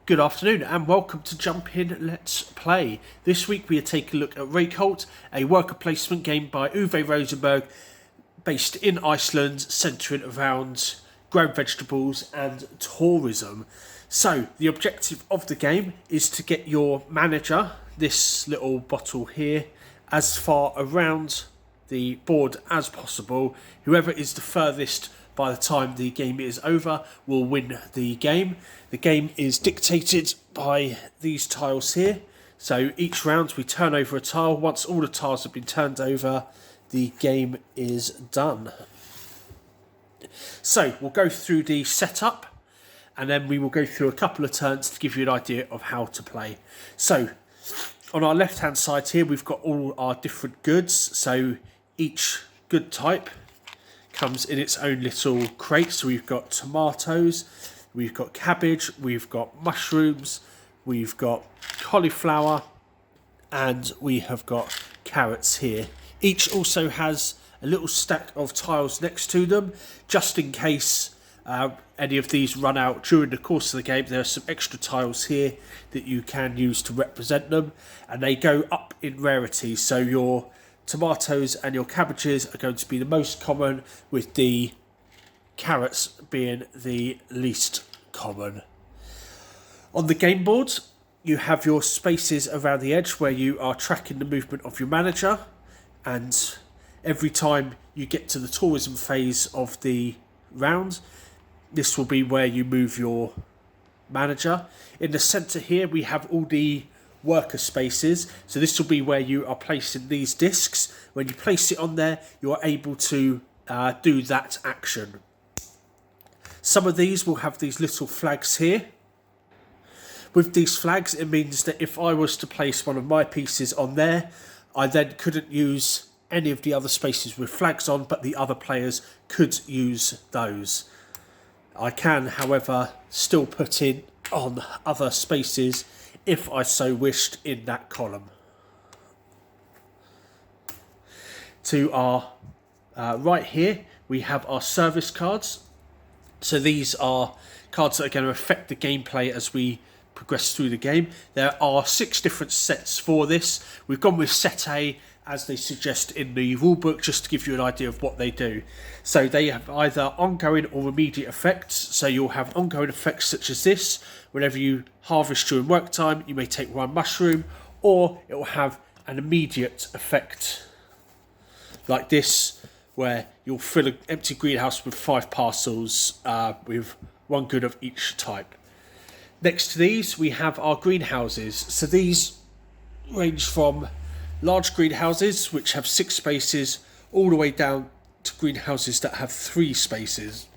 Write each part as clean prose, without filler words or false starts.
Good afternoon and welcome to Jump In Let's Play. This week we are taking a look at Reykholt, a worker placement game by Uwe Rosenberg, based in Iceland, centering around grown vegetables and tourism. So the objective of the game is to get your manager, this little bottle here, as far around the board as possible. Whoever is the furthest by the time the game is over will win the game. The game is dictated by these tiles here. So each round we turn over a tile. Once all the tiles have been turned over, the game is done. So we'll go through the setup and then we will go through a couple of turns to give you an idea of how to play. So on our left hand side here we've got all our different goods. So each good type comes in its own little crate. So we've got tomatoes, we've got cabbage, we've got mushrooms, we've got cauliflower, and we have got carrots here. Each also has a little stack of tiles next to them, just in case any of these run out during the course of the game. There are some extra tiles here that you can use to represent them, and they go up in rarity. So your tomatoes and your cabbages are going to be the most common, with the carrots being the least common. On the game board, you have your spaces around the edge where you are tracking the movement of your manager, and every time you get to the tourism phase of the round, this will be where you move your manager. In the centre here, we have all the worker spaces, so this will be where you are placing these discs. When you place it on there, you are able to do that action. Some of these will have these little flags here. With these flags, it means that if I was to place one of my pieces on there, I then couldn't use any of the other spaces with flags on, but the other players could use those. I can, however, still put in on other spaces if I so wished in that column. To our right here, we have our service cards. So these are cards that are going to affect the gameplay as we progress through the game. There are 6 different sets for this. We've gone with set A, as they suggest in the rulebook, just to give you an idea of what they do. So they have either ongoing or immediate effects. So you'll have ongoing effects such as this. Whenever you harvest during work time, you may take 1 mushroom, or it will have an immediate effect like this, where you'll fill an empty greenhouse with 5 parcels with 1 good of each type. Next to these, we have our greenhouses. So these range from large greenhouses, which have 6 spaces, all the way down to greenhouses that have 3 spaces.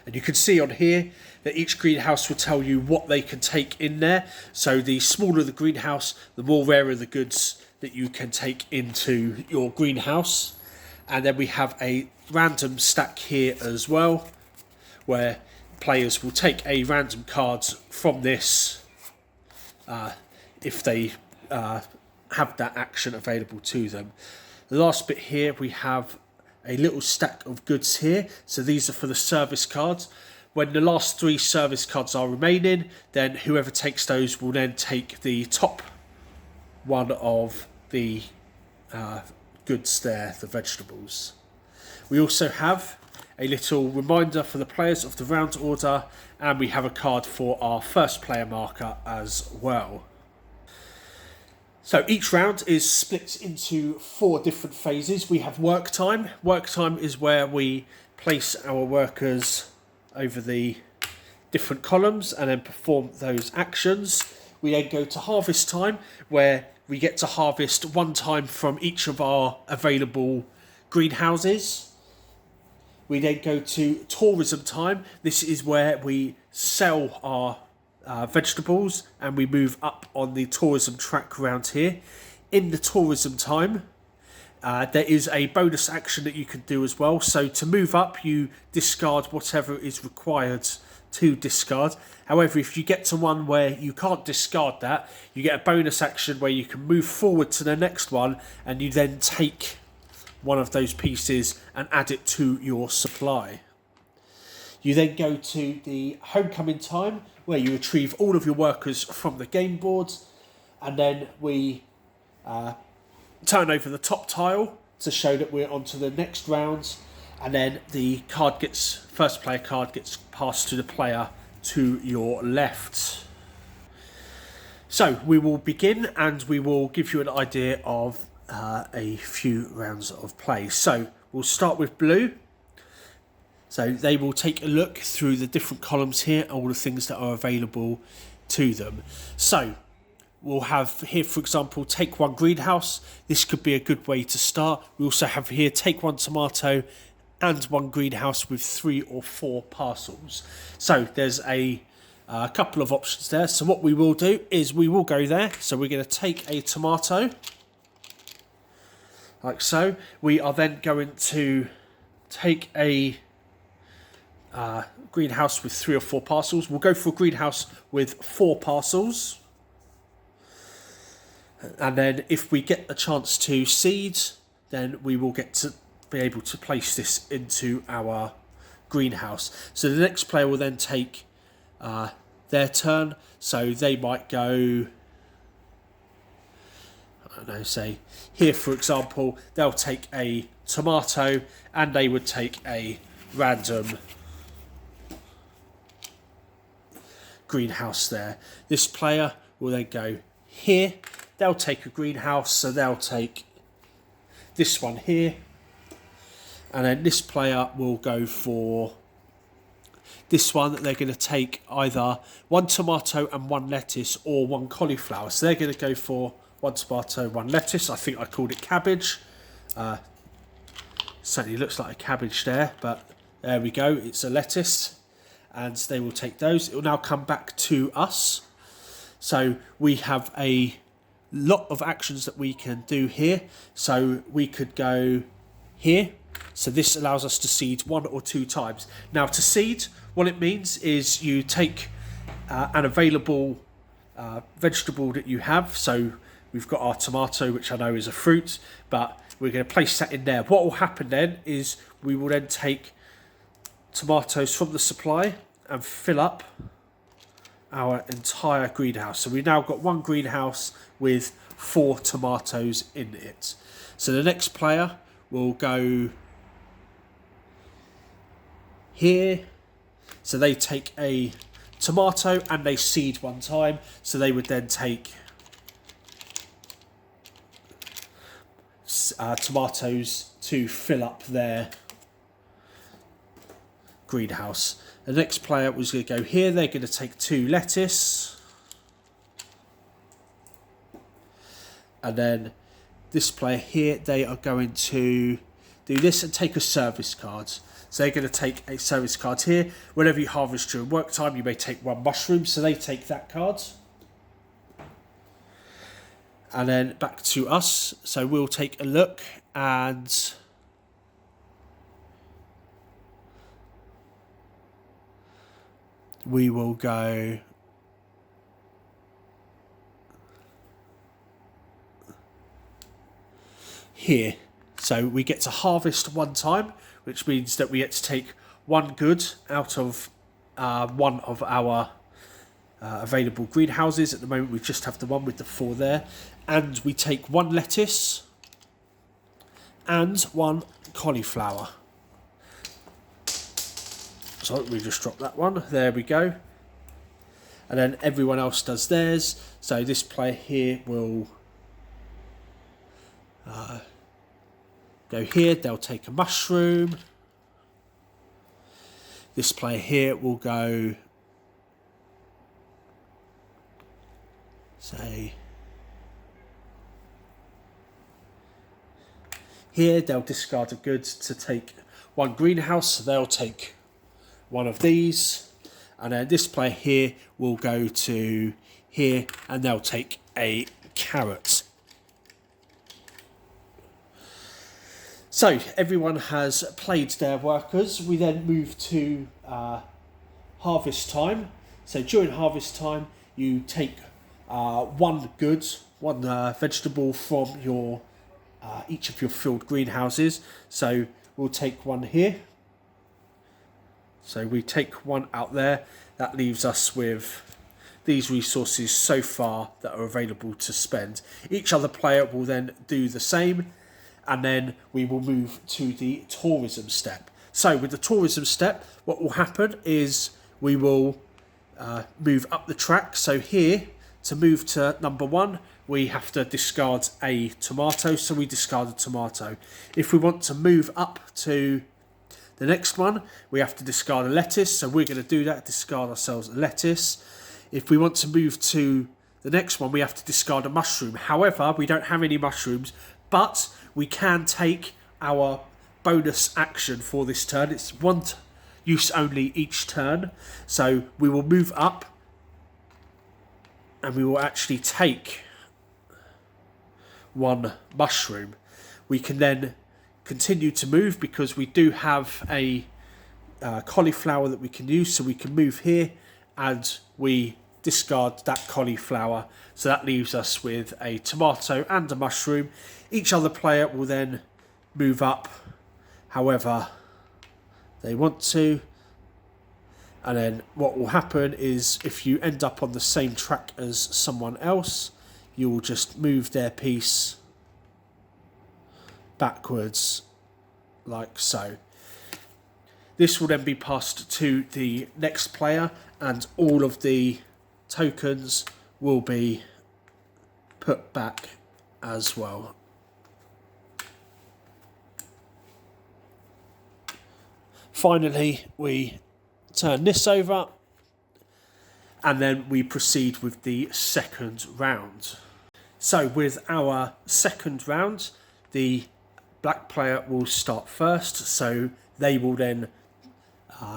And you can see on here that each greenhouse will tell you what they can take in there. So the smaller the greenhouse, the more rarer the goods that you can take into your greenhouse. And then we have a random stack here as well, where players will take a random card from this if they have that action available to them. The last bit here, we have a little stack of goods here. So these are for the service cards. When the last 3 service cards are remaining, then whoever takes those will then take the top one of the goods there, the vegetables. We also have a little reminder for the players of the round order, and we have a card for our first player marker as well. So each round is split into 4 different phases. We have work time. Work time is where we place our workers over the different columns and then perform those actions. We then go to harvest time, where we get to harvest 1 time from each of our available greenhouses. We then go to tourism time. This is where we sell our vegetables and we move up on the tourism track around here. In the tourism time, there is a bonus action that you can do as well. So to move up, you discard whatever is required to discard. However, if you get to one where you can't discard that, you get a bonus action where you can move forward to the next one, and you then take one of those pieces and add it to your supply. You then go to the homecoming time, where you retrieve all of your workers from the game board, and then we turn over the top tile to show that we're on to the next round, and then the first player card gets passed to the player to your left. So we will begin, and we will give you an idea of a few rounds of play. So we'll start with blue. So they will take a look through the different columns here, all the things that are available to them. So we'll have here, for example, take one greenhouse. This could be a good way to start. We also have here, take one tomato and one greenhouse with 3 or 4 parcels. So there's a couple of options there. So what we will do is we will go there. So we're going to take a tomato, like so. We are then going to take a greenhouse with 3 or 4 parcels. We'll go for a greenhouse with 4 parcels. And then if we get a chance to seed, then we will get to be able to place this into our greenhouse. So the next player will then take their turn. So they might go, I don't know, say here, for example, they'll take a tomato and they would take a random greenhouse there. This player will then go here. They'll take a greenhouse, so they'll take this one here. And then this player will go for this one. They're going to take either 1 tomato and 1 lettuce, or 1 cauliflower. So they're going to go for 1 tomato, 1 lettuce. I think I called it cabbage. Certainly looks like a cabbage there, but there we go. It's a lettuce. And they will take those. It will now come back to us. So we have a lot of actions that we can do here. So we could go here. So this allows us to seed 1 or 2 times. Now to seed, what it means is you take an available vegetable that you have. So we've got our tomato, which I know is a fruit, but we're going to place that in there. What will happen then is we will then take tomatoes from the supply and fill up our entire greenhouse. So we've now got 1 greenhouse with 4 tomatoes in it. So the next player will go here. So they take a tomato and they seed 1 time. So they would then take tomatoes to fill up their greenhouse. The next player was going to go here. They're going to take 2 lettuce. And then this player here, they are going to do this and take a service card. So they're going to take a service card here. Whenever you harvest during work time, you may take 1 mushroom. So they take that card. And then back to us. So we'll take a look, and we will go here. So we get to harvest 1 time, which means that we get to take 1 good out of 1 of our available greenhouses. At the moment we just have the one with the 4 there. And we take 1 lettuce and 1 cauliflower. So we just dropped that one. There we go. And then everyone else does theirs. So this player here will go here. They'll take a mushroom. This player here will go, say, here. They'll discard a good to take 1 greenhouse. So they'll take 1 of these. And then this player here will go to here and they'll take a carrot. So everyone has played their workers. We then move to harvest time. So during harvest time, you take 1 good, 1 vegetable from your each of your filled greenhouses. So we'll take 1 here. So we take one out there. That leaves us with these resources so far that are available to spend. Each other player will then do the same, and then we will move to the tourism step. So with the tourism step, what will happen is we will move up the track. So here, to move to number 1, we have to discard a tomato, so we discard a tomato. If we want to move up to the next one, we have to discard a lettuce, so we're going to do that, discard ourselves a lettuce. If we want to move to the next one, we have to discard a mushroom. However, we don't have any mushrooms, but we can take our bonus action for this turn. It's one use only each turn. So we will move up and we will actually take one mushroom. We can then continue to move because we do have a cauliflower that we can use. So we can move here and we discard that cauliflower, so that leaves us with a tomato and a mushroom. Each other player will then move up however they want to, and then what will happen is if you end up on the same track as someone else, you will just move their piece backwards like so. This will then be passed to the next player, and all of the tokens will be put back as well. Finally, we turn this over and then we proceed with the second round. So with our second round, the black player will start first, so they will then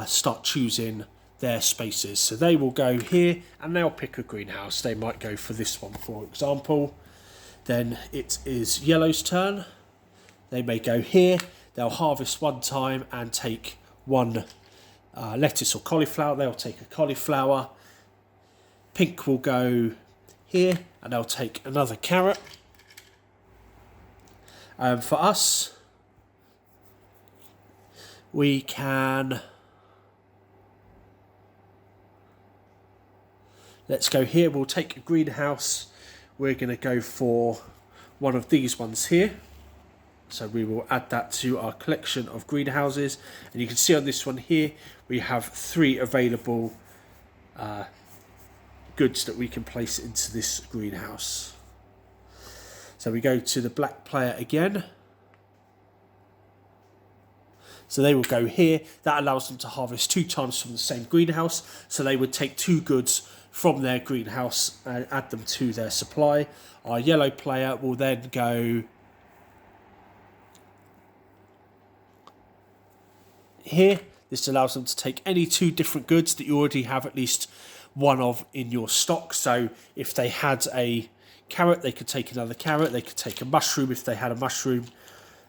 start choosing their spaces. So they will go here and they'll pick a greenhouse. They might go for this one, for example. Then it is yellow's turn. They may go here. They'll harvest one time and take one lettuce or cauliflower. They'll take a cauliflower. Pink will go here and they'll take another carrot. For us, we can... Let's go here. We'll take a greenhouse. We're going to go for one of these ones here. So we will add that to our collection of greenhouses. And you can see on this one here, we have 3 available goods that we can place into this greenhouse. So we go to the black player again. So they will go here. That allows them to harvest 2 times from the same greenhouse. So they would take 2 goods from their greenhouse and add them to their supply. Our yellow player will then go here. This allows them to take any 2 different goods that you already have at least one of in your stock. So if they had a carrot, they could take another carrot. They could take a mushroom if they had a mushroom.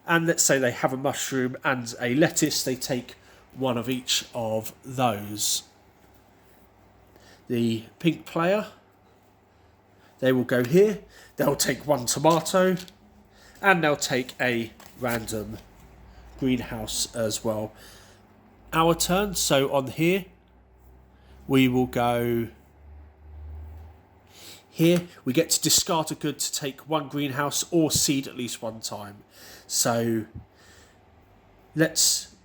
And let's say they have a mushroom and a lettuce, they take one of each of those. The pink player, they will go here. They'll take 1 tomato and they'll take a random greenhouse as well. Our turn, so on here, we will go here. We get to discard a good to take 1 greenhouse or seed at least 1 time. So let's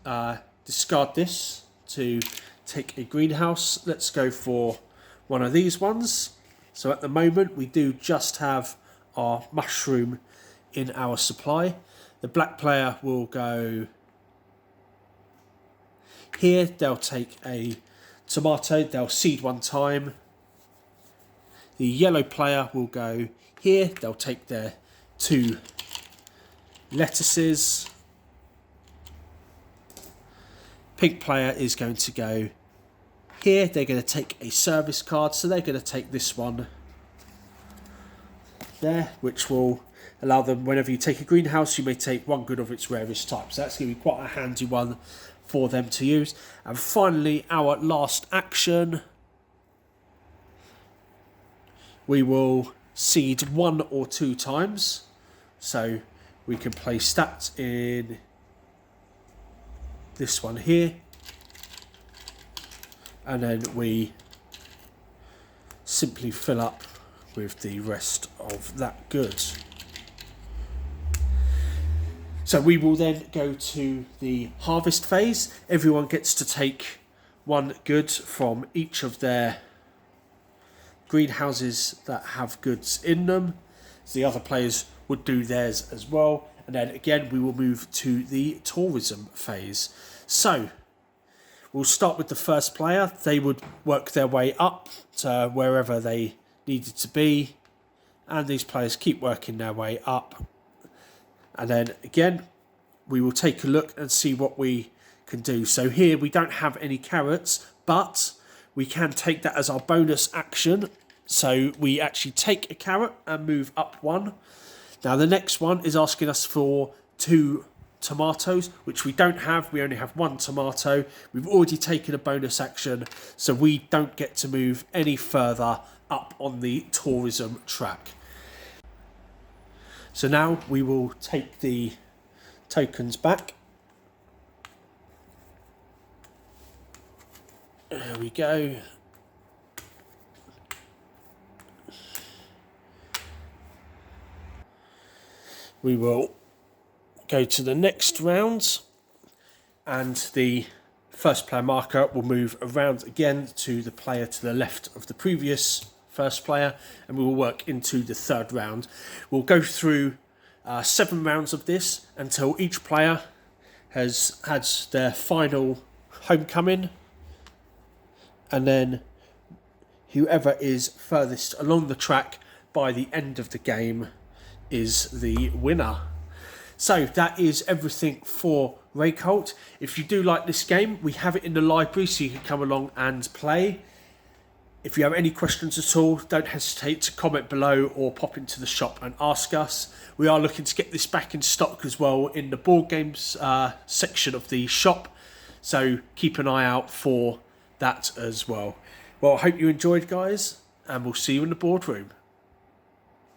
discard this to take a greenhouse. Let's go for one of these ones. So at the moment we do just have our mushroom in our supply. The black player will go here. They'll take a tomato. They'll seed 1 time. The yellow player will go here. They'll take their 2 lettuces. Pink player is going to go here. They're going to take a service card, so they're going to take this one there, which will allow them, whenever you take a greenhouse, you may take 1 good of its rarest type. So that's going to be quite a handy one for them to use. And finally, our last action, we will seed 1 or 2 times. So we can place that in this one here. and then we simply fill up with the rest of that goods. So we will then go to the harvest phase. Everyone gets to take one good from each of their greenhouses that have goods in them. So the other players would do theirs as well. And then again, we will move to the tourism phase. So we'll start with the first player. They would work their way up to wherever they needed to be. And these players keep working their way up. And then again, we will take a look and see what we can do. So here we don't have any carrots, but we can take that as our bonus action. So we actually take a carrot and move up one. Now the next one is asking us for 2 tomatoes, which we don't have. We only have 1 tomato. We've already taken a bonus action, so we don't get to move any further up on the tourism track. So now we will take the tokens back. There we go. We will go to the next round, and the first player marker will move around again to the player to the left of the previous first player, and we will work into the third round. We'll go through 7 rounds of this until each player has had their final homecoming, and then whoever is furthest along the track by the end of the game is the winner. So that is everything for Reykholt. If you do like this game, we have it in the library so you can come along and play. If you have any questions at all, don't hesitate to comment below or pop into the shop and ask us. We are looking to get this back in stock as well in the board games section of the shop, so keep an eye out for that as well. Well, I hope you enjoyed, guys, and we'll see you in the boardroom.